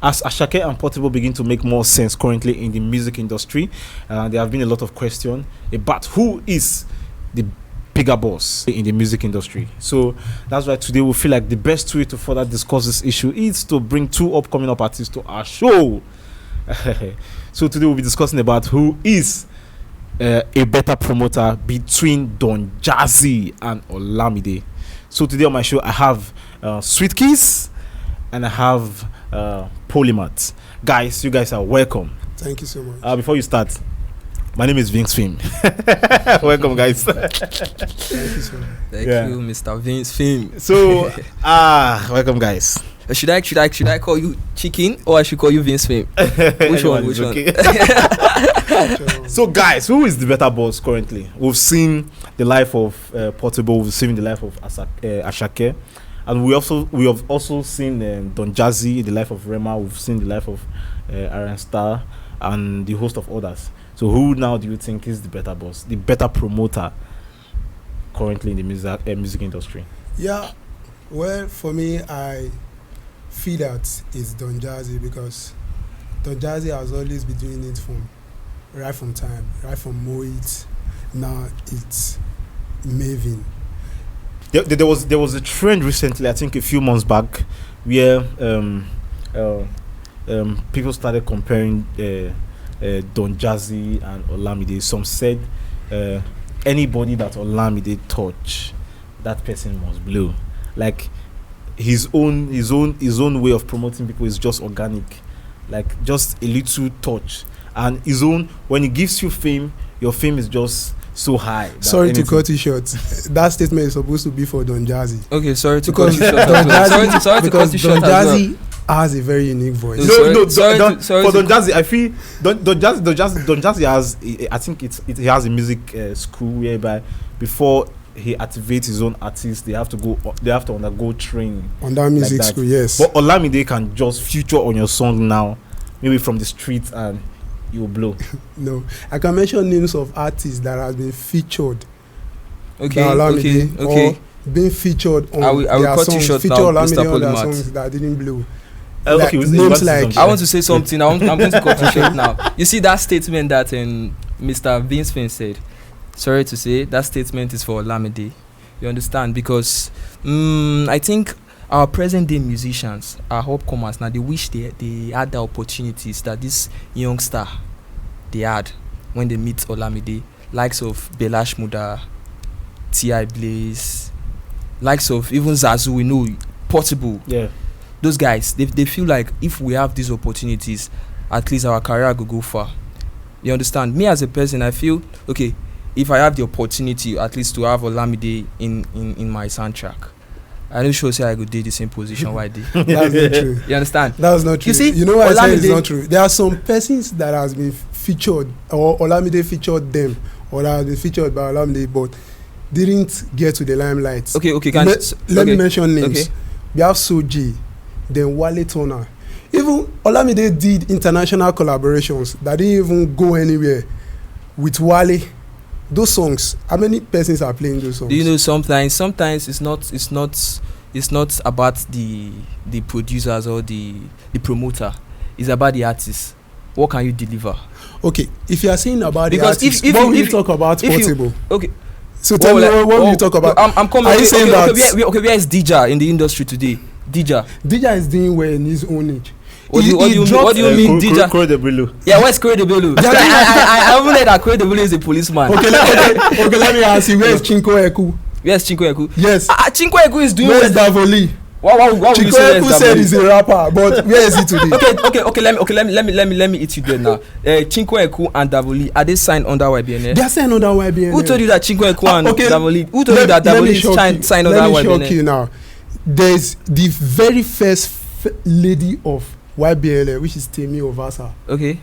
as Ashake and Portable begin to make more sense currently in the music industry, there have been a lot of questions about who is the bigger boss in the music industry. So that's why today we feel like the best way to further discuss this issue is to bring two upcoming artists to our show. So today we'll be discussing about who is a better promoter between Don Jazzy and Olamide. So today on my show I have Sweet Keys and I have Polymath. Guys, you guys are welcome. Thank you so much. Before you start, my name is Vince Film. Welcome, guys. Thank you so much. Thank you, Mr. Vince Film. So, welcome, guys. Should I call you Chicken or I should call you Vince Film? Which one? Which one? So, guys, who is the better boss currently? We've seen the life of Portable. We've seen the life of Ashake, and we have also seen Don Jazzy, the life of Rema. We've seen the life of Iron Star, and the host of others. So, who now do you think is the better boss, the better promoter currently in the music industry? Yeah, well, for me, I feel that it's Don Jazzy because Don Jazzy has always been doing it right from Moit. Now it's Maven. There was a trend recently, I think a few months back, where people started comparing Don Jazzy and Olamide. Some said anybody that Olamide touch, that person must blow. Like his own way of promoting people is just organic, like just a little touch. And his own, when he gives you fame, your fame is just so high. Sorry to cut you short. That statement is supposed to be for Don Jazzy. Okay, sorry to cut you short. Sorry to cut you short. Don Jazzy has a very unique voice. Sorry for Don Jazzy, I feel Don Jazzy has, I think he has a music school whereby before he activates his own artists, they have to undergo training on that music school. Yes, but Olamide can just feature on your song now, maybe from the streets, and you blow. No, I can mention names of artists that have been featured. Okay, or being featured on their songs. Feature Olamide on their songs that didn't blow. Okay, names like I want to say something. I'm going to cut you short now. You see that statement that Mr. Vince Finn said. Sorry to say, that statement is for Olamide. You understand? Because I think our present day musicians, our upcomers now, they wish they had the opportunities that this youngster they had when they meet Olamide, likes of Belash Muda, T.I. Blaze, likes of even Zazu, we know, Portable. Yeah. Those guys, they feel like if we have these opportunities, at least our career will go far. You understand? Me as a person, I feel, okay, if I have the opportunity at least to have Olamide in my soundtrack, I don't sure say I could do the same position why I did. That's not true. You understand? That's not true. You know why I say it's not true? There are some persons that has been featured, or Olamide featured them, or that has been featured by Olamide, but didn't get to the limelight. Okay. Let me mention names. Okay. We have Soji, then Wale Turner. Even Olamide did international collaborations that didn't even go anywhere with Wale. Those songs, how many persons are playing those songs? Do you know sometimes it's not about the producers or the promoter. It's about the artist. What can you deliver? Okay, if you are saying about the artist, what will you talk about Portable? Okay. So tell me what will you talk about? I'm coming. Are you saying that? Where is Dija in the industry today? Dija is doing well in his own age. What do you mean, Dija? Credible. Yeah, what's Credible? I haven't heard that Credible is a policeman. Okay, let me ask you, where is Chinko Eku? Where's Chinko Eku? Yes. Chinko Eku is doing well. Where's Davoli? What Chinko Eku said he's a rapper, but where is he today? Okay. Let me eat you there now. Chinko Eku and Davoli, are they signed under YBNL? They are signed under YBNL. Who told you that Chinko Eku and Davoli? Who told you that Davoli is signed under YBNL? Let me shock you now. There's the very first lady of YBL, which is Temi Ovasa. Okay.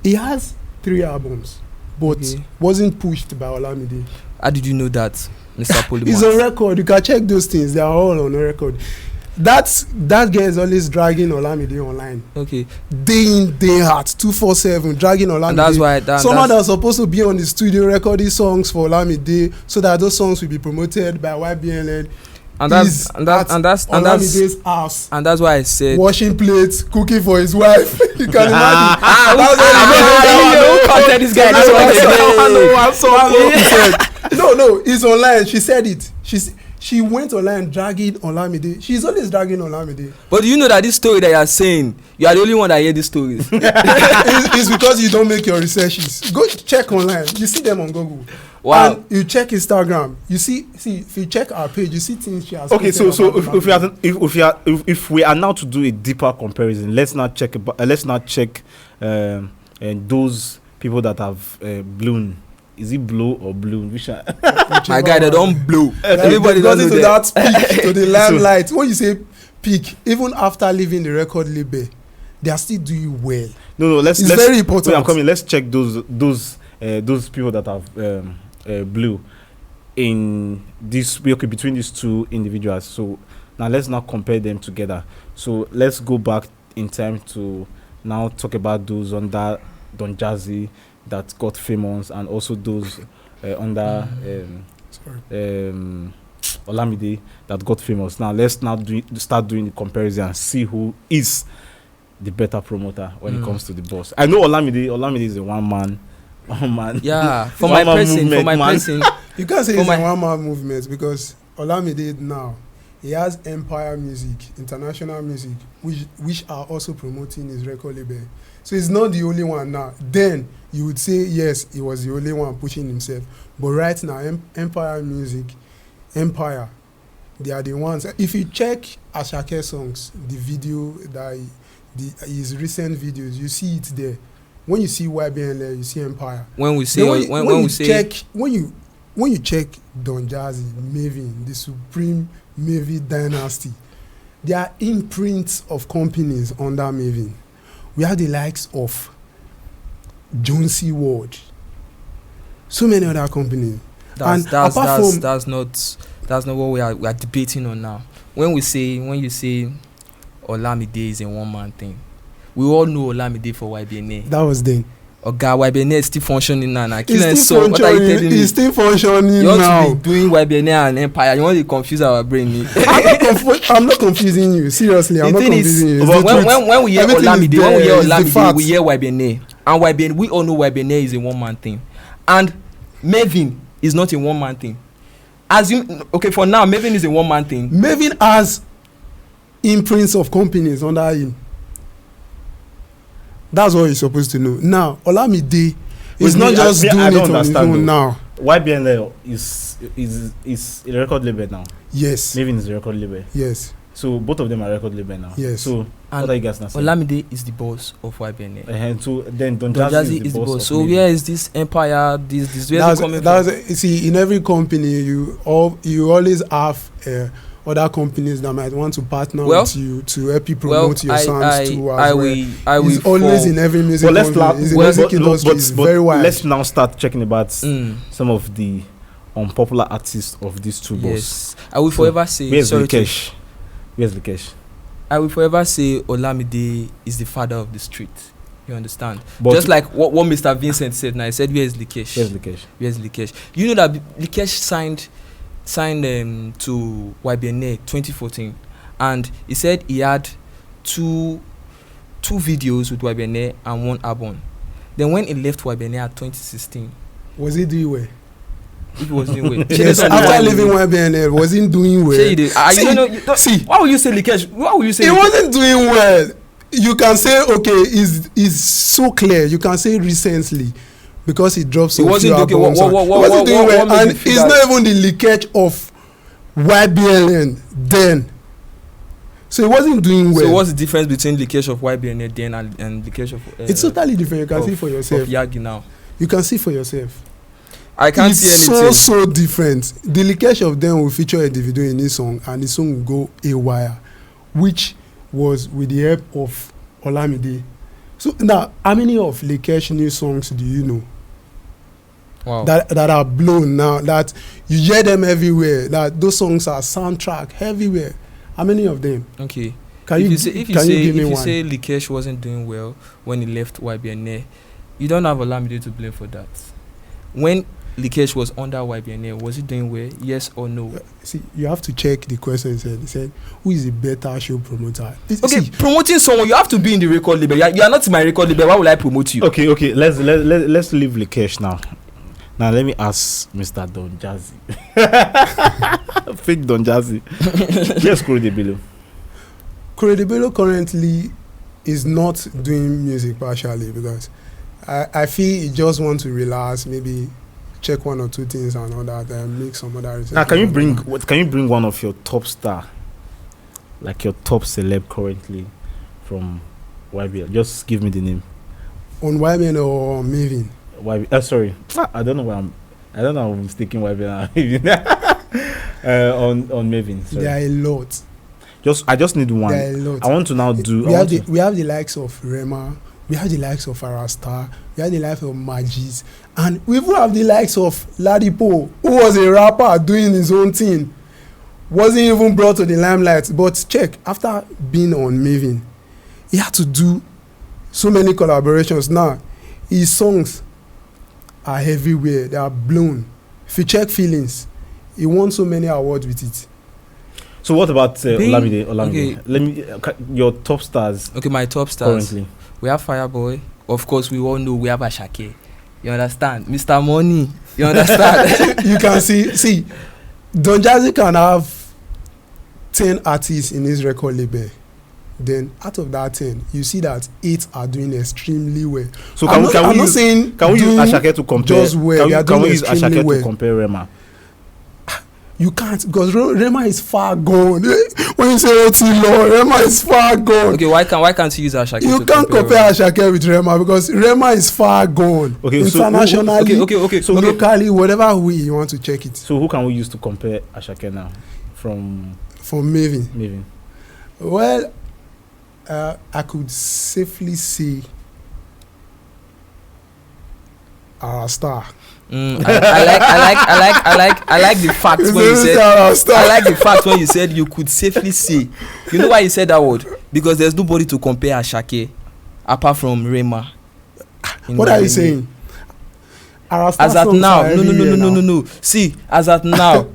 He has 3 albums, but wasn't pushed by Olamide. How did you know that, Mr. Polymath? It's on record. You can check those things. They are all on record. That guy is always dragging Olamide online. Okay. Day in, day out, 247, dragging Olamide. And that's why someone that's supposed to be on the studio recording songs for Olamide, so that those songs will be promoted by YBL. Olamide's house. And that's why I said Washing plates, cooking for his wife. You can imagine. Content this guy. No, it's online. She said it. She went online dragging Olamide. She's always dragging Olamide. But do you know that this story that you are saying, you are the only one that hear these stories? It's because you don't make your researches. Go check online. You see them on Google. Wow. And you check Instagram. You see if you check our page, you see things she has. Okay, so if we are now to do a deeper comparison, let's not check those people that have blown. Is it blow or bloom? My guy, they don't blow. Everybody goes does into that peak, to the limelight. When you say peak, even after leaving the record label, they are still doing well. No, let's very important. I'm coming. Let's check those people that have blew in this between these two individuals. So now let's not compare them together. So let's go back in time to now talk about those under Don Jazzy that got famous, and also those under Olamide that got famous. Now let's start doing the comparison and see who is the better promoter when it comes to the boss. I know Olamide is a one man. Yeah, for my person. You can't say it's a one man movement, because Olamide now, he has Empire Music, International Music, which are also promoting his record label. So he's not the only one now. Then you would say, yes, he was the only one pushing himself. But right now, Empire Music, Empire, they are the ones. If you check Ashake songs, the video, his recent videos, you see it there. When you see YBNL, you see Empire. When you check Don Jazzy, Mavin, the Supreme Mavin Dynasty, there are imprints of companies under Mavin. We have the likes of Jonesy Ward, so many other companies. That's not what we are debating on now. When you say Olamide is a one man thing, we all know Olamide for YBNA. That was then. YBNA is still functioning now. What are you telling me? It's still functioning now. You want to be doing YBNA and Empire. You want to confuse our brain. I'm not confusing you. Seriously, I'm not confusing you. When we hear Olamide, we hear YBNA. And YBNA, we all know YBNA is a one-man thing. And Mavin is not a one-man thing. For now, Mavin is a one-man thing. Mavin has imprints of companies under him. That's what you're supposed to know. Now, Olamide is not just doing it on his own now. YBNL is a record label now. Yes. Mavin is a record label. Yes. So both of them are record label now. Yes. So what are you guys now saying? Olamide is the boss of YBNL. So then Don Jazzy is the boss. So where is this Empire? This where is it coming from? See, in every company, you always have other companies that might want to partner with you to help you promote your sounds too. It's always in every music company. Music industry is very wide. Let's now start checking about some of the unpopular artists of these two bosses. I will forever say. Where's Likesh? I will forever say Olamide is the father of the street. You understand? But just like what Mr. Vincent said now. He said, where's Likesh? Where's Likesh? You know that Likesh signed to YBNA 2014, and he said he had two videos with YBNA and one album. Then when he left YBNA at 2016, was he doing well? If he was doing well, yes, after leaving YBNA, was he doing well? See, why would you say Likesh? Why would you say he wasn't doing well? You can say is so clear. You can say recently, because he dropped some few albums. He wasn't doing well, and it's not even the Likesh of YBNN then. So he wasn't doing well. So what's the difference between Likesh of YBNN then and Likesh of? It's totally different. You can see for yourself. Of Yagi now. You can see for yourself. I can't see anything. It's so different. The Likesh of them will feature a video in this song, and the song will go haywire, which was with the help of Olamide. So now, how many of Likesh new songs do you know? Wow. That are blown now, that you hear them everywhere, that those songs are soundtrack everywhere? How many of them? Okay. If you say Likesh wasn't doing well when he left YBNA, you don't have Olamide to blame for that. When Likesh was under YBNL, was he doing well? Yes or no? See, you have to check the question. He said, who is a better show promoter? Okay, See, promoting someone, you have to be in the record label. You are not in my record label. Why would I promote you? Okay. Let's leave Likesh now. Now let me ask Mr. Don Jazzy. Fake Don Jazzy. Yes, Credibility. Credibility currently is not doing music partially because I feel he just want to relax, maybe check one or two things and all that, and make some other research. Now, can you bring one of your top star, like your top celeb currently from YBL? Just give me the name. On YBL or on Maven? Sorry, I don't know why I'm mistaking YBL on Maven. Sorry. There are a lot. I just need one. There are a lot. I want to now do. We have the likes of Rema. We have the likes of Arasta, we have the likes of Magis, and we even have the likes of Ladipo, who was a rapper doing his own thing. Wasn't even brought to the limelight. But check, after being on Maven, he had to do so many collaborations. Now, his songs are everywhere. They are blown. If you check Feelings, he won so many awards with it. So what about Olamide? Okay. Let me your top stars. Okay, my top stars. Currently. We have Fireboy. Of course, we all know we have Ashake. You understand? Mr. Money. You understand? You can see, Don Jazzy can have 10 artists in his record label. Then out of that 10, you see that 8 are doing extremely well. So can we use Ashake to compare? Just well. Can we use Ashake to compare Rema? You can't, because Rema is far gone. When you say Otilo, Rema is far gone. Okay, why can't you use Ashake? You can't compare Ashake with Rema because Rema is far gone. Okay, internationally, okay. So locally, whatever way you want to check it. So who can we use to compare Ashake now from Maven? Well, I could safely say Arasta. I like the fact when you said. I like the fact when you said you could safely say. You know why you said that word? Because there's nobody to compare Ashake apart from Rema. What are you saying? As at now, no. See, as at now,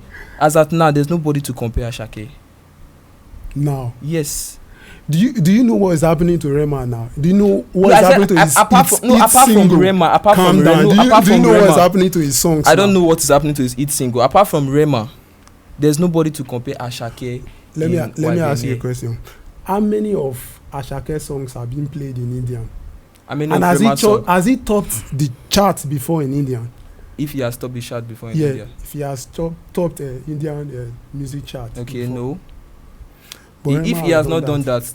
there's nobody to compare Ashake. Now, yes. Do you know what is happening to Rema now? Do you know what is happening to his apart from Rema? Do you know what is happening to his songs? I don't know what is happening to his hit single. Apart from Rema, there's nobody to compare Ashake. Let me ask you a question. How many of Ashake songs have been played in Indian? And has he topped the chart before in Indian? If he has topped the chart before in India. If he has topped Indian music chart. Okay, before. no. But if he has not done that,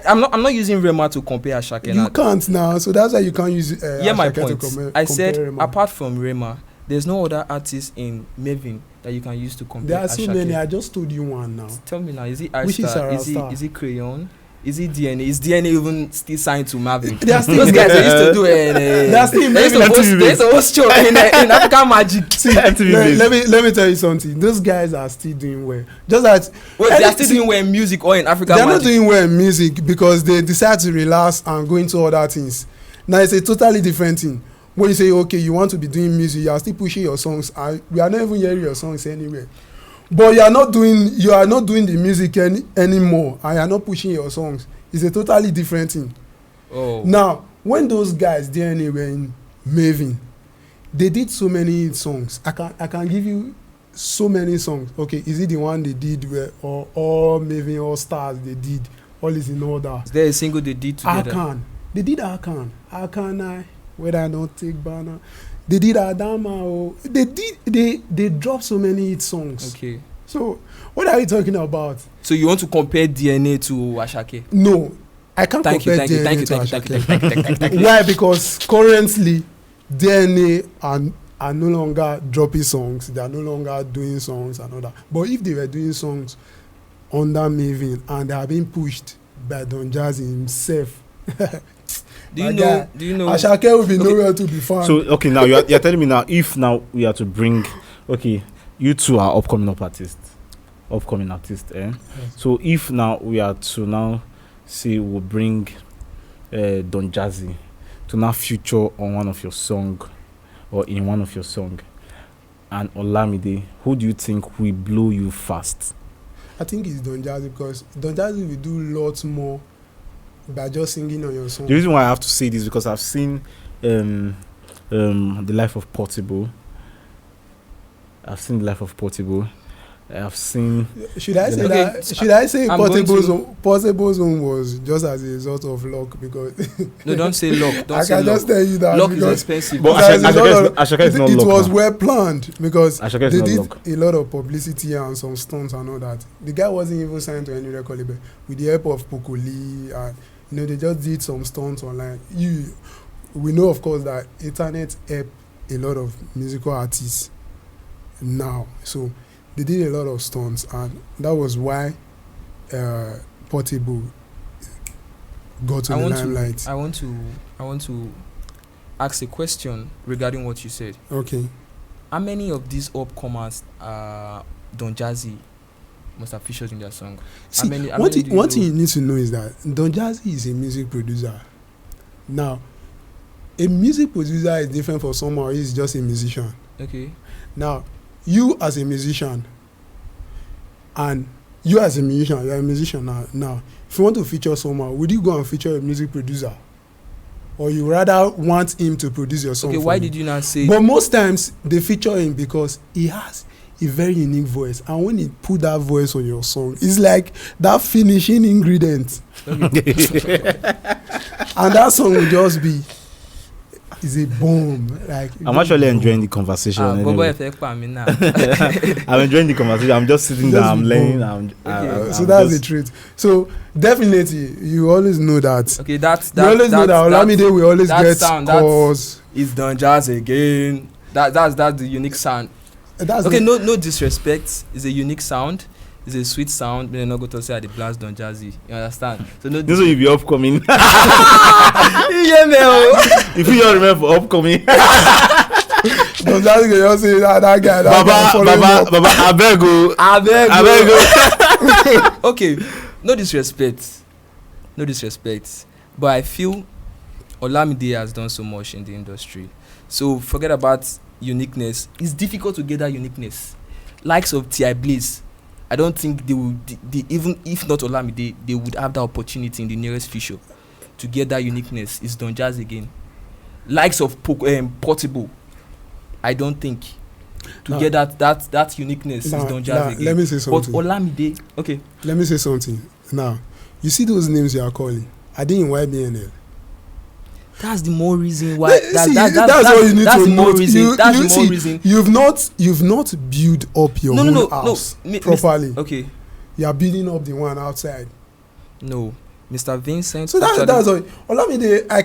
I'm not using Rema to compare Ashake. You can't now, so that's why you can't use my point. I said Rema. Apart from Rema, there's no other artist in Maven that you can use to compare. There are so Ashake. many. I just told you one now. Tell me now, is it Which is Artiste? Is it Crayon? Is it DNA? Is DNA even still signed to Maven? Those guys they used to do they used to host show in African Magic. See, let me tell you something. Those guys are still doing well. Just that they are still doing well in music or in African Magic. They're not doing well in music because they decide to relax and go into other things. Now it's a totally different thing. When you say, okay, you want to be doing music, you are still pushing your songs. We are not even hearing your songs anywhere. But you are not doing the music anymore, and you are not pushing your songs. It's a totally different thing. Oh. Now, when those guys DNA were in Maven, they did so many songs. I can give you so many songs. Okay, is it the one they did where all Maven, all stars they did, all is in order? Is there a single they did together? They did Akan. Whether I don't take banner. They did Adama. They dropped so many hit songs. Okay. So what are you talking about? So you want to compare DNA to Ashake? No, I can't compare DNA to Ashake. Why? Because currently DNA are no longer dropping songs. They are no longer doing songs and all that. But if they were doing songs under Maven and they are being pushed by Don Jazzy himself. Do you know Ashake will be nowhere to be found. So okay, now you're telling me now if now we are to bring you two are upcoming artists, Yes. So if now we are to now say we'll bring Don Jazzy to now feature on one of your song or in one of your song, and Olamide, who do you think will blow you fast? I think it's Don Jazzy, because Don Jazzy will do lots more by just singing on your song. The reason why I have to say this is because I've seen The Life of Portable. I've seen The Life of Portable. I've seen. Should I say Okay, that? Should I say I'm going Portable's own was just as a result of luck? Because No, don't say luck. Don't I say can luck. just tell you that Luck is because expensive. But as a result of- Ashaka is not it luck was now. well planned, because Ashaka is they not did luck. a lot of publicity and some stunts and all that. The guy wasn't even signed to any record label. With the help of Pokoli, and they just did some stunts online. We know, of course, that internet help a lot of musical artists now. So they did a lot of stunts, and that was why Portable got to the limelight. I want to ask a question regarding what you said. Okay. How many of these upcomers Don Jazzy must have featured in their song? See, how one many do you thing know? you need to know is that Don Jazzy is a music producer. Now, a music producer is different from someone who is just a musician. Okay. Now, you as a musician, and you as a musician, you're a musician now. Now, if you want to feature someone, would you go and feature a music producer? Or you rather want him to produce your song? Okay, for why you? did you not say? But most times, they feature him because he has a very unique voice. And when he put that voice on your song, it's like that finishing ingredient. And that song will just be, is a bomb. Like, I'm actually enjoying the conversation. Bobo Anyway. Efe pa mi now. I'm enjoying the conversation. I'm just sitting there. I'm learning. So that's the truth. So definitely, you always know that. Okay, that's You always know that Olamide will always that get sound, scores. It's Don Jazzy again. That's the unique sound. That's Okay, the- no disrespect. It's a unique sound. It's a sweet sound. They're not going to say I dey blast Don Jazzy. You understand? So no. This will be upcoming. Yeah, man. If you all remember for upcoming, Don Jazzy can just say that guy. That guy follow him up. Baba, Abego. Okay, no disrespect, but I feel Olamide has done so much in the industry. So forget about uniqueness. It's difficult to get that uniqueness. Likes of T.I. Bliss, I don't think they would. Even if not Olamide, they would have the opportunity in the nearest future to get that uniqueness. It's Don Jazzy again. Likes of Portable, I don't think to get that uniqueness is Don Jazzy again. Let me say something. But Olamide, okay. Let me say something. Now, you see those names you are calling. Are they in YBNL? That's the more reason why. That's what you need that's to the more note. reason. That's the more see, reason. You've not built up your own house properly. Okay. You are building up the one outside. No, Mr. Vincent. So that's all. Olamide, I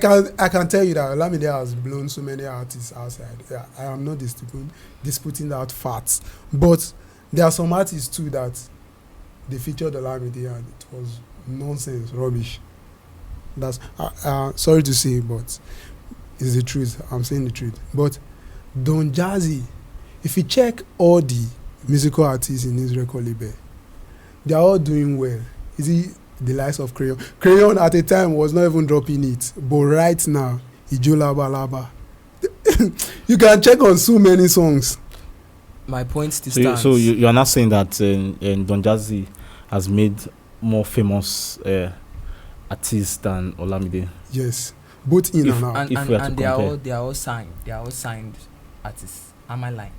can tell you that Olamide has blown so many artists outside. Yeah, I am not disputing that fact. But there are some artists too that they featured Olamide and it was nonsense, rubbish. That's sorry to say, but it's the truth. I'm saying the truth. But Don Jazzy, if you check all the musical artists in his record label, they are all doing well. Is he the likes of Crayon? Crayon at a time was not even dropping it, but right now, Ijo Laba Laba. You can check on so many songs. My point still So, stands. so you are not saying that Don Jazzy has made more famous artists than Olamide? Yes, both in and out. and if we are to they are compare. all signed. They are all signed artists. Am I lying?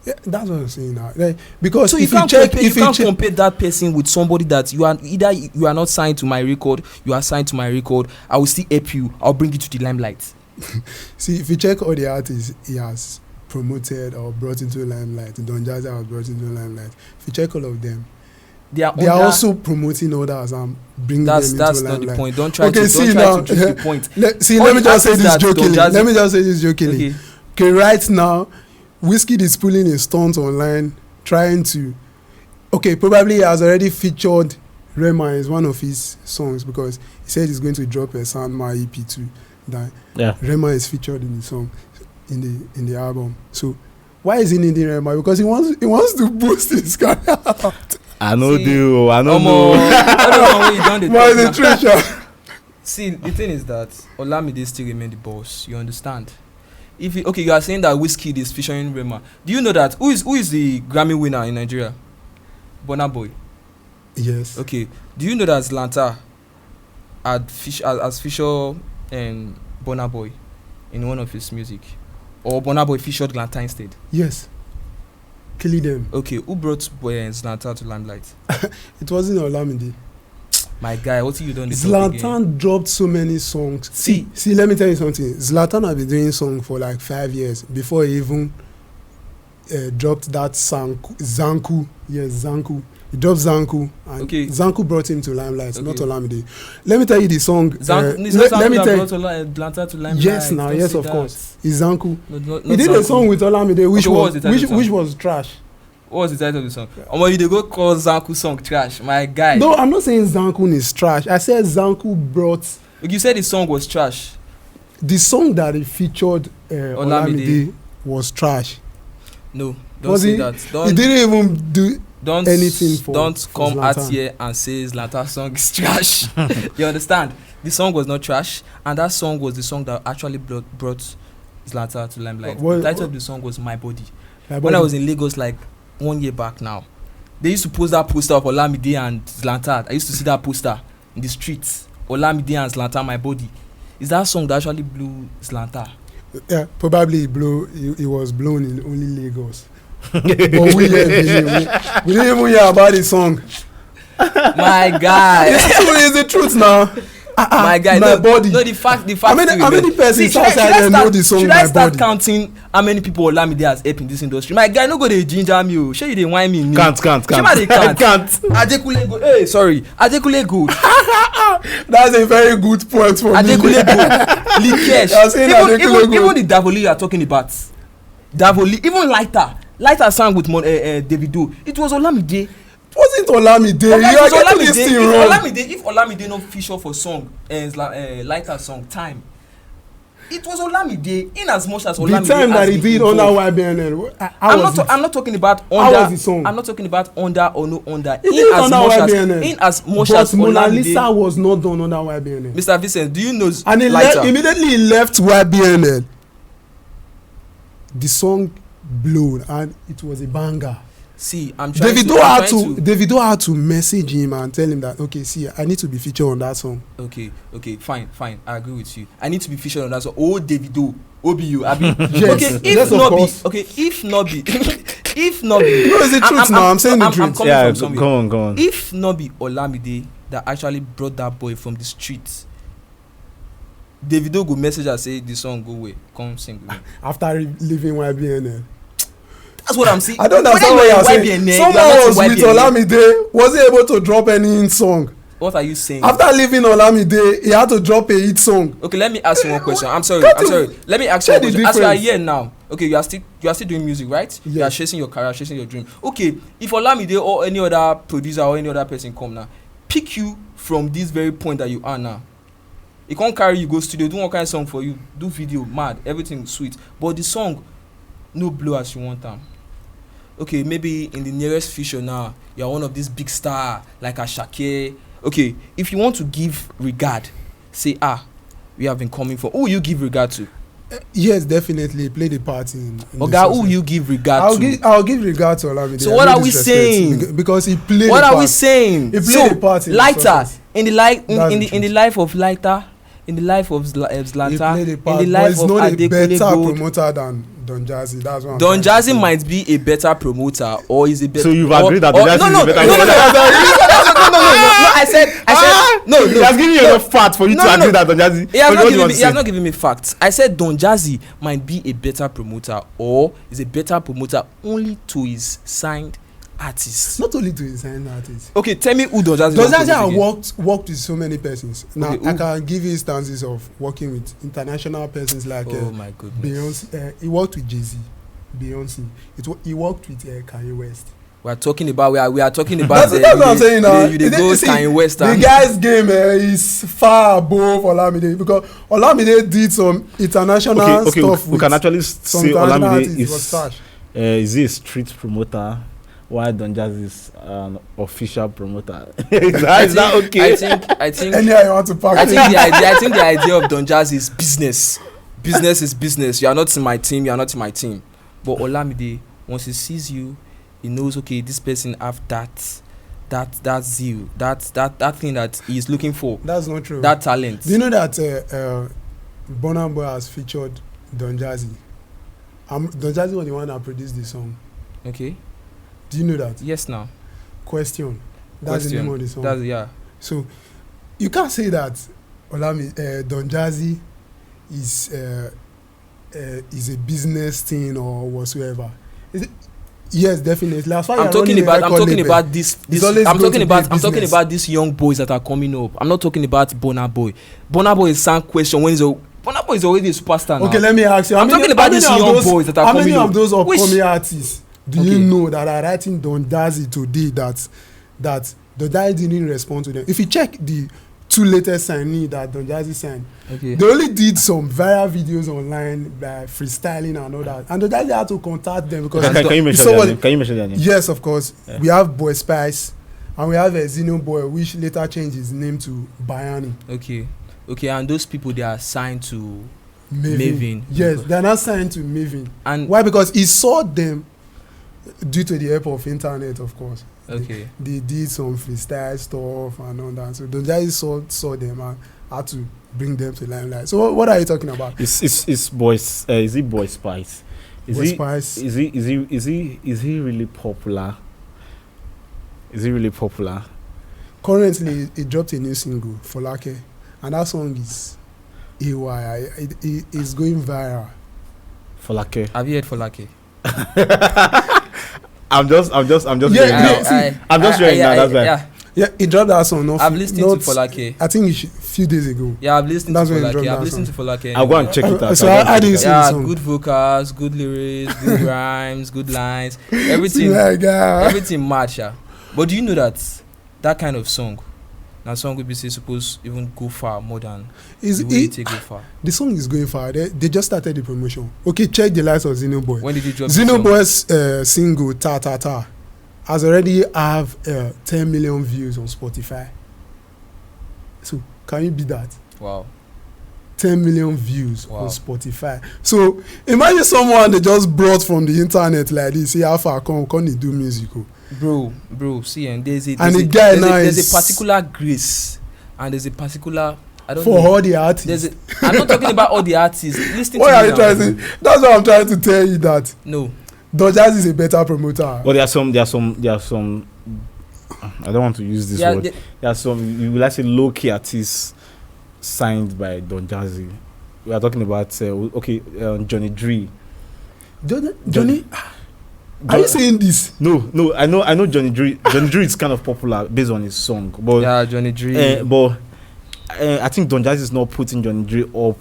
Yeah, that's what I'm saying now. Like, because So if you you check, can't compare that person with somebody that you are either you are not signed to my record, you are signed to my record. I will still help you. I'll bring you to the limelight. see, if you check all the artists he has promoted or brought into the limelight, Don Jazzy has brought into the limelight. If you check all of them, They are they are also promoting others and bringing them into that's the not limelight. the point. Don't try Okay, to see don't try now, to twist the point. Let All me the just say artists this that Don jokingly. Jazzy- Let me just say this jokingly. Okay. Okay, right now, Wizkid is pulling a stunt online, trying to. Okay, probably he has already featured Rema as one of his songs because he said he's going to drop a Sandma EP too. That Yeah. Rema is featured in the song, in the album. So why is he needing Rema? Because he wants to boost his career. I know See, do. I don't Omo, know. I don't know when you done the Why talk the now. treasure? See, the thing is that Olamide still remain the boss. You understand? Okay, you are saying that Wizkid is featuring Rema. Do you know that who is the Grammy winner in Nigeria? Burna Boy. Yes. Okay. Do you know that Zlanta as feature Burna Boy in one of his music, or Burna Boy featured Zlanta instead? Yes. Killing them. Okay. Who brought Zlanta to limelight? It wasn't Olamide. My guy, what you done? Zlatan dropped so many songs. See, let me tell you something. Zlatan has been doing songs for like 5 years before he even dropped that Zanku. Yes, Zanku. He dropped Zanku, and Zanku brought him to limelight, not Olamide. Let me tell you the song. Let me tell you. Zlanta to limelight. Yes, now, yes, of course. It's Zanku. He did a song with Olamide, which was trash. What was the title of the song? You dey go call Zanku song trash, my guy. No, I'm not saying Zanku is trash. I said Zanku brought. You said the song was trash. The song that he featured Olamide was trash. No, don't say that. He didn't even do anything for. Don't come Zlatan. out here and say Zlata's song is trash. You understand? The song was not trash, and that song was the song that actually brought Zlatan to limelight. The title of the song was My Body. When I was in Lagos, like 1 year back now, they used to post that poster of Olamide and Zlatan. I used to see that poster in the streets. Olamide and Zlatan, My Body. Is that song that actually blew Zlatan? Yeah, probably it was blown in only Lagos. But we didn't even hear about the song. My guy. It's the truth now. My guy, My Body. No, the fact. How many persons outside know the song should My I start Body? counting how many people Olamide has helped in this industry? My guy, no go dey ginger me o. Shey you dey whine me? Can't. Shey they can't. Adekule go. Hey, sorry. Adekule go. That's a very good point for me. Adekule go. Likesh. Even the Davoli you are talking about. Davoli, even Lighter sang with Davido. It was Olamide. It wasn't Olamide. You are getting this thing wrong. If Olamide no feature for song, Lighter song, Time, it was Olamide. In as much as Olamide. The time that he did under YBNL. I'm not talking about under. How was the song? I'm not talking about under or no under. In as much as Mona Olamide. Lisa was not done under YBNL. Mr. Vincent, do you know? And immediately he left YBNL. The song blew and it was a banger. See, I'm trying Davido had to message him and tell him that, okay, see, I need to be featured on that song. Okay, fine, I agree with you. I need to be featured on that song. Oh, Davido, OBU, Abi. Yes, okay, if not be, if not be, no, it's the truth now. I'm saying the truth. I'm coming from somewhere. Go on. If not be Olamide that actually brought that boy from the streets, Davido go message and say the song go away, come sing with me. After leaving YBNL. That's what I'm saying. I don't understand what you're saying. Someone was with Olamide, wasn't able to drop any hit song. What are you saying? After leaving Olamide, he had to drop a hit song. Okay, let me ask you one question. I'm sorry. Let me ask you one question. As you are here now, okay, you are still doing music, right? Yes. You are chasing your career, chasing your dream. Okay, if Olamide or any other producer or any other person come now, pick you from this very point that you are now. He can't carry you go studio, do one kind of song for you, do video, mad, everything sweet. But the song, no blow as you want them. Okay, maybe in the nearest future now, you are one of these big star like Ashake. Okay, if you want to give regard, say, we have been coming for. Who you give regard to? Yes, definitely play the part in Oga, who you give regard to? I'll give regard to Olamide. So what are we saying? Because he played. What are we saying? He played the part in Lighter in the life of Lighter, in the life of Zlanta, in the life of Adekule Gold. He's not a better promoter than Don Jazzy. That's what Don Jazzy might be a better promoter, or is a better. So you've agreed that Don Jazzy is a better No. I said no. He has given you enough facts for you to agree that Don Jazzy. He has not given me facts. I said Don Jazzy might be a better promoter, or is a better promoter only to his signed artists. Not only to his signed artists. Okay, tell me who Don Jazzy. Don Jazzy has worked with so many persons. Now Okay, I can give you instances of working with international persons like my goodness. Beyonce. He worked with Jazzy, Beyonce. He worked with Kanye West. We are talking about that's what I'm saying now. You go Kanye West. The guy's game is far above Olamide because Olamide did some international stuff. We can actually say Olamide is he a street promoter? Why Don Jazzy is an official promoter? is that okay? I think anyhow you want to pack I think the idea of Don Jazzy is business. business is business. You are not in my team. You are not in my team. But Olamide, once he sees you, he knows, okay, this person have that zeal, that thing that he is looking for. That's not true. That talent. Do you know that Burna Boy has featured Don Jazzy? Don Jazzy was the one that produced the song. Okay. Do you know that? Yes, now. Question. That's the name of the song. That's, yeah. So you can't say that Don Jazzy is a business thing or whatsoever. Yes, definitely. As far I'm talking about these young boys that are coming up. I'm not talking about Burna Boy. Burna Boy is some question when Burna Boy is already a superstar now. Okay, let me ask you. I'm talking about these young boys that are coming up. How many of those upcoming artists do you know that are writing Don Jazzy today that Don Jazzy didn't respond to them? If you check the 2 latest signees that Don Jazzy signed, they only did some viral videos online by freestyling and all that, and Don Jazzy had to contact them because can you mention their name? Yes, of course. We have Boy Spice and we have a Zeno Boy, which later changed his name to Bayani. Okay, and those people, they are signed to Maven. Yes, they are not signed to Maven. And why? Because he saw them due to the help of internet, of course. Okay. They did some freestyle stuff and all that. So Don Jazzy saw them and had to bring them to limelight. So what are you talking about? It's boys. Is he Boy Spice? Spice. Is he really popular? Is he really popular? Currently, he dropped a new single, Folake, and that song is AY. It is going viral. Folake. Have you heard Folake? I'm just hearing now. That's right. Yeah, he dropped that song. I've listened to Folake. I think a few days ago. Yeah, I've listened to Folake. I'll go and check it out. So how do you see the song? Good vocals, good lyrics, good rhymes, good lines, everything. Everything match. Yeah. But do you know that kind of song, that song would be supposed even go far more than take go far. The song is going far. They just started the promotion. Okay, check the likes of Zeno Boy. When did you drop Zeno Boy's single Ta Ta Ta has already have 10 million views on Spotify. So can you beat that? Wow. 10 million views on Spotify. So imagine someone they just brought from the internet like this. Say how far come they do musical. Bro, see, and there's a particular grace, and there's a particular all the artists. I'm not talking about all the artists. Listen what are you trying to say? That's what I'm trying to tell you. That no, Don Jazzy is a better promoter. Well, there are some. I don't want to use this word. There are some, you will say, low key artists signed by Don Jazzy. We are talking about Johnny Dree. Johnny. Are you saying this? No. I know Johnny Dree. Johnny Dree is kind of popular based on his song, but yeah, Johnny Dree. But I think Don Jazzy is not putting Johnny Dree up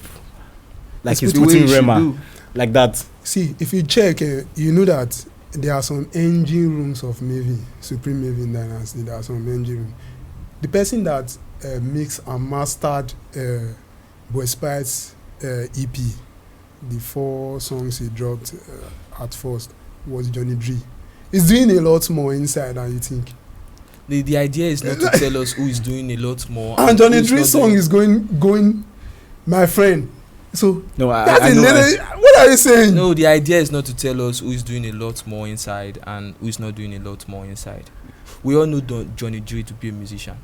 like he's putting Rema like that. See, if you check, you know that there are some engine rooms of Maven, Supreme Maven Dynasty. There are some engine rooms. The person that mixed and mastered Boy Spice EP, the 4 songs he dropped at first, was Johnny Dree. He's doing a lot more inside than you think. The idea is not to tell us who is doing a lot more. And Johnny Dree's song is going, my friend. So no, what are you saying? No, the idea is not to tell us who is doing a lot more inside and who is not doing a lot more inside. We all know Johnny Dree to be a musician.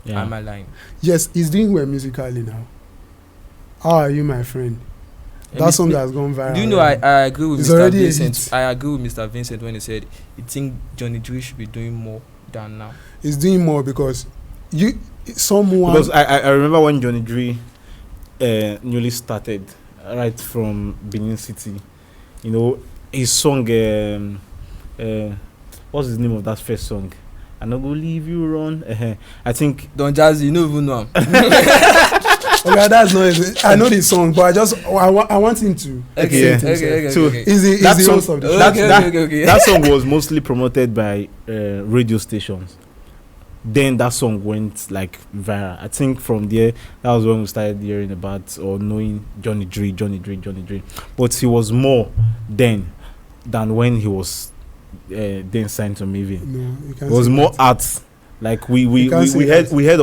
Yeah. Am I lying? Yes, he's doing well musically now. How are you, my friend? That song has gone viral. Do you know I agree with Mr. Vincent. I agree with Mr. Vincent when he said he think Johnny Dree should be doing more than now. He's doing more because Because I remember when Johnny Dree newly started right from Benin City. You know, his song what's the name of that first song? I not gonna leave you run. I think Don Jazzy, you know even know him. Okay, that's not it. I know the song, but I want him to. Okay. So is the host of the show. That song was mostly promoted by radio stations. Then that song went like viral. I think from there, that was when we started hearing about or knowing Johnny Dree. But he was more then than when he was then signed to Maven. No, you can't. It was more art. Like we heard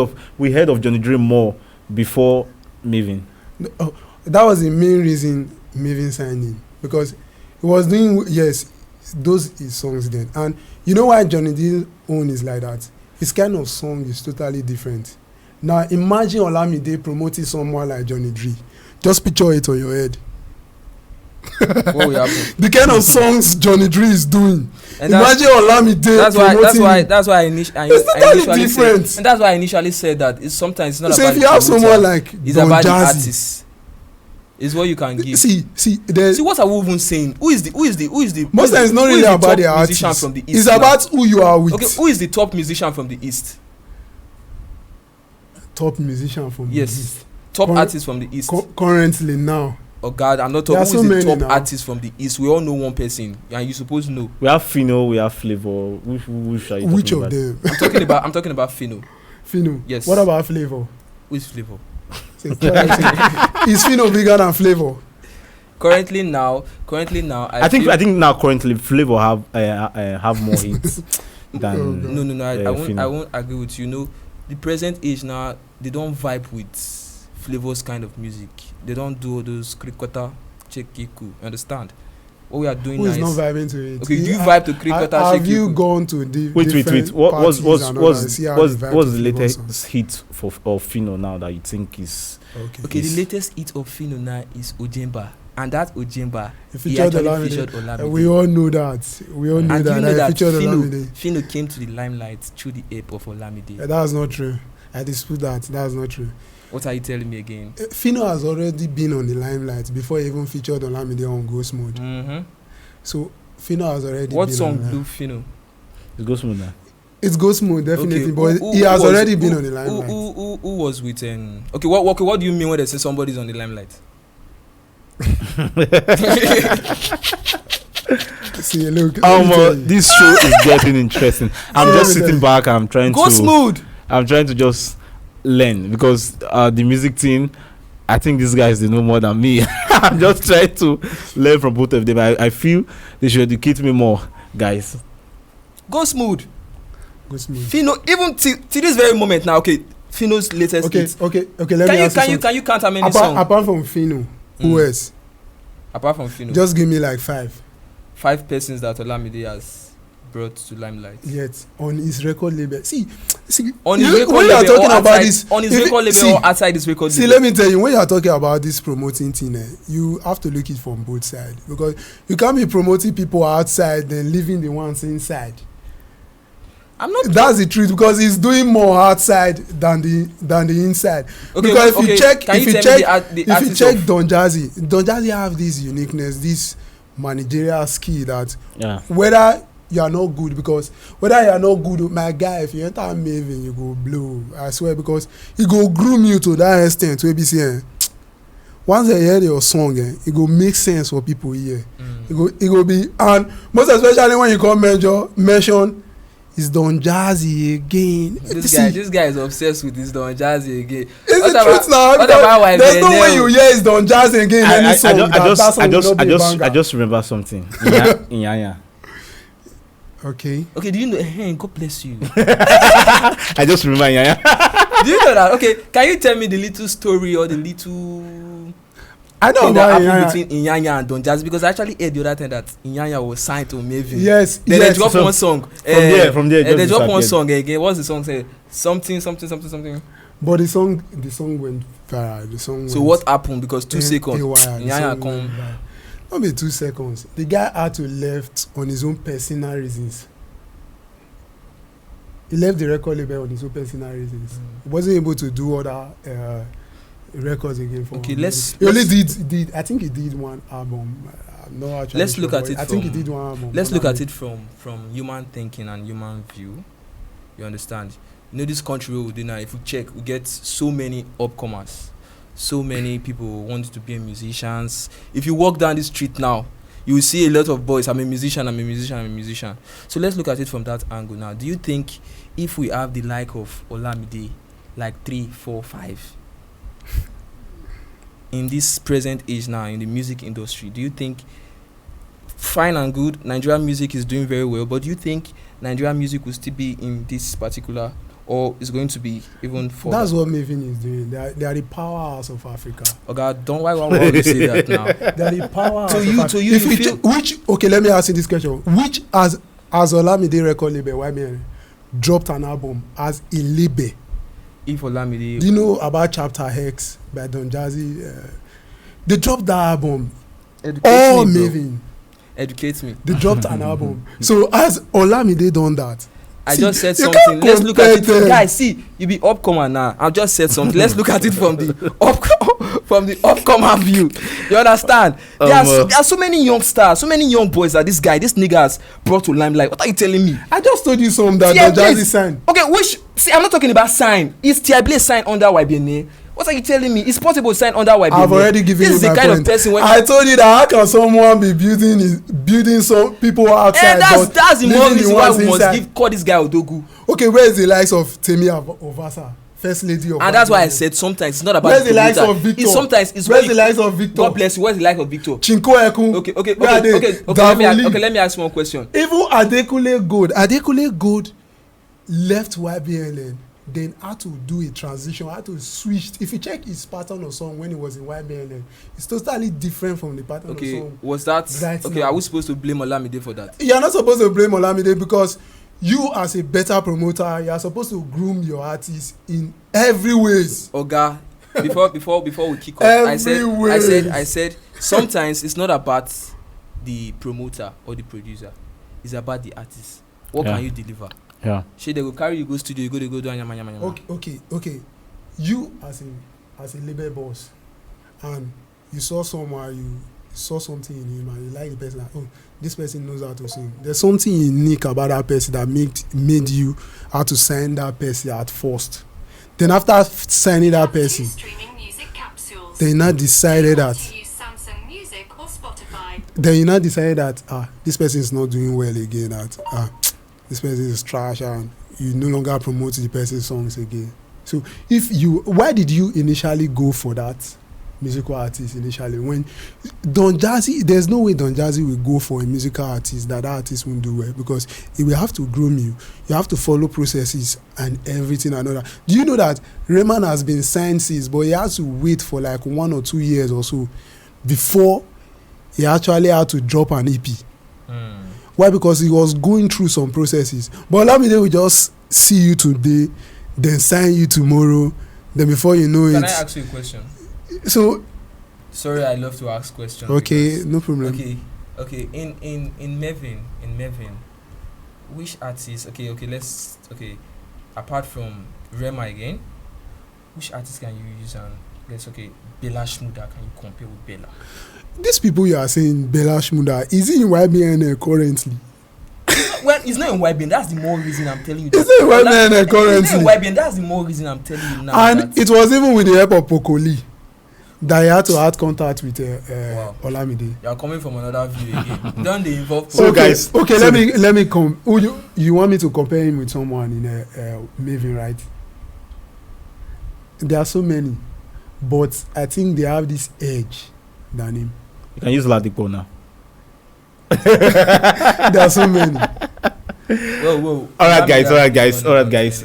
of Johnny Dree more before Maven. Oh, that was the main reason Maven signed in, because he was doing, yes, those his songs then. And you know why Johnny D's own is like that? His kind of song is totally different. Now imagine Olamide promoting someone like Johnny D. Just picture it on your head. The kind of songs Johnny D is doing. And imagine Olamide promoting. That's why I initially different. Said, and that's why I initially said that it's sometimes it's not so about. So if you have someone like it's about the artist. It's what you can give. See, what are we even saying? Who is the most times it's not really about the artist from the East. It's about who you are with. Okay, who is the top musician from the East? Top musician from the East. Top artist from the East. Currently now. Oh God, I'm not talking. Who is the top artist from the East? We all know one person, and you supposed to know. We have Fino, we have Flavor. Which are you Which talking of them? I'm talking about Fino. Fino. Yes. What about Flavor? Who is Flavor? Is Fino bigger than Flavor? Currently now, I think now currently Flavor have more hits than. No. I won't agree with you. No, the present age now, they don't vibe with Flavor's kind of music. They don't do all those cricketa, chekiku. Understand? What we are doing now is not vibing to it. Okay, do you vibe to cricketa? Have you gone to the wait? What's the latest hit of Fino now that you think is okay? The latest hit of Fino now is Ojemba, and that Ojemba featured Olamide. We all know that. We all know that. Featured Olamide. Fino came to the limelight through the ape of Olamide. That's not true. I dispute that. That's not true. What are you telling me again? Fino has already been on the limelight before he even featured Olamide on Ghost Mode. Mm-hmm. So Fino has already. What been song blew Fino? It's Ghost Mode now. It's Ghost Mode definitely, but he has already been on the limelight. Who was with? Okay, what do you mean when they say somebody's on the limelight? See, look. This show is getting interesting. I'm just sitting back. I'm trying to just learn, because the music team, I think these guys, they know more than me. I'm just trying to learn from both of them. I feel they should educate me more, guys. Go smooth. Fino, even till this very moment now. Okay, Fino's latest hit. Okay. Let me ask you. Can you count how many songs? Apart from Fino, who else? Apart from Fino, just give me like five. 5 persons that Olamide has brought to limelight. Yet on his record label. See. On his record label, talking about this. On his record label or outside his record label. See, let me tell you, when you are talking about this promoting thing, you have to look it from both sides, because you can't be promoting people outside then leaving the ones inside. That's the truth, because he's doing more outside than the inside. Okay, because if you check Don Jazzy have this uniqueness, this managerial skill that whether you are not good, because whether you are not good, my guy, if you enter Maven, you go blow. I swear, because he go groom you to that extent. To ABC, once they hear your song, it go make sense for people here. It go be, and most especially when you come mention. It's Don Jazzy again. This guy is obsessed with this Don Jazzy again. It's the truth now. There's no way you hear it's Don Jazzy again in any song. I just remember something. Inyanya. Okay. Do you know? Hey, God bless you. I just remember Inyanya. Do you know that? Okay, can you tell me the little story or the little? I know about between Inyanya and Don Jazzy, because I actually heard the other time that Inyanya was signed to Maven. Yes. Then they dropped one song. From there. They dropped one song again. What's the song say? Something. But the song went viral. So what happened? Because 2 seconds. Inyanya come. Not be 2 seconds. The guy had to left on his own personal reasons. He left the record label on his own personal reasons. He wasn't able to do other records again for he only did I think he did one album. No, actually let's look at it. I think he did one album. Let's look at it from human thinking and human view. You understand? You know, this country we do now, if we check, we get so many upcomers, so many people want to be musicians. If you walk down the street now, you will see a lot of boys. I'm a musician. So let's look at it from that angle now. Do you think if we have the like of Olamide, like 3, 4, 5 in this present age now in the music industry, do you think fine and good Nigerian music is doing very well, but do you think Nigerian music will still be in this particular or it's going to be even further? That's what Maven is doing. They are the powerhouse of Africa. Oh God, don't why would you say that now? They are the powerhouse To of you, Africa. to you, If you you feel- which okay, let me ask you this question. Which as Olamide record label, YBN dropped an album as a label? If Olamide, Do you know about Chapter X by Don Jazzy? They dropped that album. educate me, bro. Maven. Educate me. They dropped an album. So as Olamide done that, I see, just said you something. can't Let's look at it. compare them. Guys, see, you be upcomer now. I've just said something. Let's look at it from the upcomer view. You understand? There are so many young stars, so many young boys that this nigga has brought to limelight. What are you telling me? I just told you something that Tia Don Jazzy Blaze. signed. Okay, see, I'm not talking about sign. Is Tia Blaze signed under YBNA? What are you telling me? It's possible to sign under YBNA. I've already given this you is the my kind point. of person when I told you that how can someone be building some people outside? and but that's the more leaving reason the why ones we must inside? call this guy Odogu. Okay, where is the likes of Temi Ovasa, first lady of? And that's why I YBNA? said sometimes it's not about Where's the likes promoter. of Victor? It's sometimes it's Where's when the you- likes of Victor? God bless you. Where's the like of Victor? Chinko Ekun. Okay. Where are they? Let me ask one question. Even Adekunle Gold left YBN, then had to do a transition, had to switch. If you check his pattern of song when he was in YBN, it's totally different from the pattern of Okay, song. was that Right okay? now. Are we supposed to blame Olamide for that? You're not supposed to blame Olamide because you as a better promoter, you are supposed to groom your artists in every ways. Oga, before we kick off, Every I said sometimes it's not about the promoter or the producer. It's about the artist. What Yeah. can you deliver? Yeah. Shey they go carry you go studio, you go do yama. Okay. You as a label boss, and you saw someone, you saw something in him, and you like the person. That, oh, this person knows how to sing. There's something unique about that person that made you how to sign that person at first. Then after signing that person, then you now decided that. Then you now decided that this person is not doing well again. That this person is trash, and you no longer promote the person's songs again. So why did you initially go for that musical artist initially? When Don Jazzy, there's no way Don Jazzy will go for a musical artist that artist won't do well, because he will have to groom you. You have to follow processes and everything and all that. Do you know that Rayman has been signed since, but he has to wait for like 1 or 2 years or so before he actually had to drop an EP. Why? Because he was going through some processes. But Olamide will just see you today, then sign you tomorrow, then before you know Can it. I ask you a question? So Sorry, I love to ask questions. okay, because- no problem. Okay. In Mevin, which artist? Okay. Apart from Rema again, which artist can you use? And Bella Shmurda, can you compare with Bella? These people you are saying, Bella Shmurda, is he in YBN currently? Well, it's not in YBN. That's the more reason I'm telling you. Is it in YBN It's not currently? in YBN. That's the more reason I'm telling you now. And that it was even with the help of Pokoli that he had to have contact with Wow. Olamide. you are coming from another view again. Don't they involve? So guys, okay, so let me come. You want me to compare him with someone in Maven, right? There are so many, but I think they have this edge than him. you can use Ladipo now. There are so many. Whoa. All right, guys. No.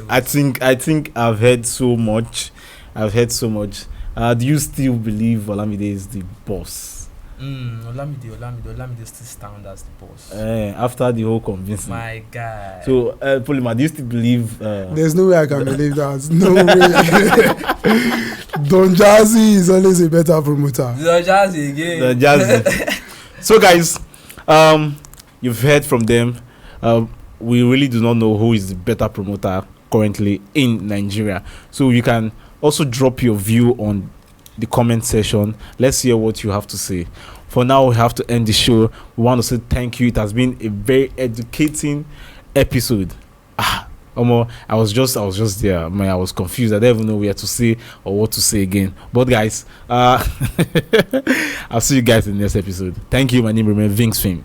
I think I've heard so much. Do you still believe Olamide is the boss? Olamide still stand as the boss. After the whole convincing. My guy. So, Polima, do you still believe? There's no way I can believe that. No way. Don Jazzy is always a better promoter. The Jazzy again. The Jazzy. So, guys, you've heard from them. We really do not know who is the better promoter currently in Nigeria. So you can also drop your view on the comment section. Let's hear what you have to say. For now, we have to end the show. We want to say thank you. It has been a very educating episode. I was just there. I was confused. I didn't even know where to say or what to say again. But guys, I'll see you guys in the next episode. Thank you. My name remains Filmx.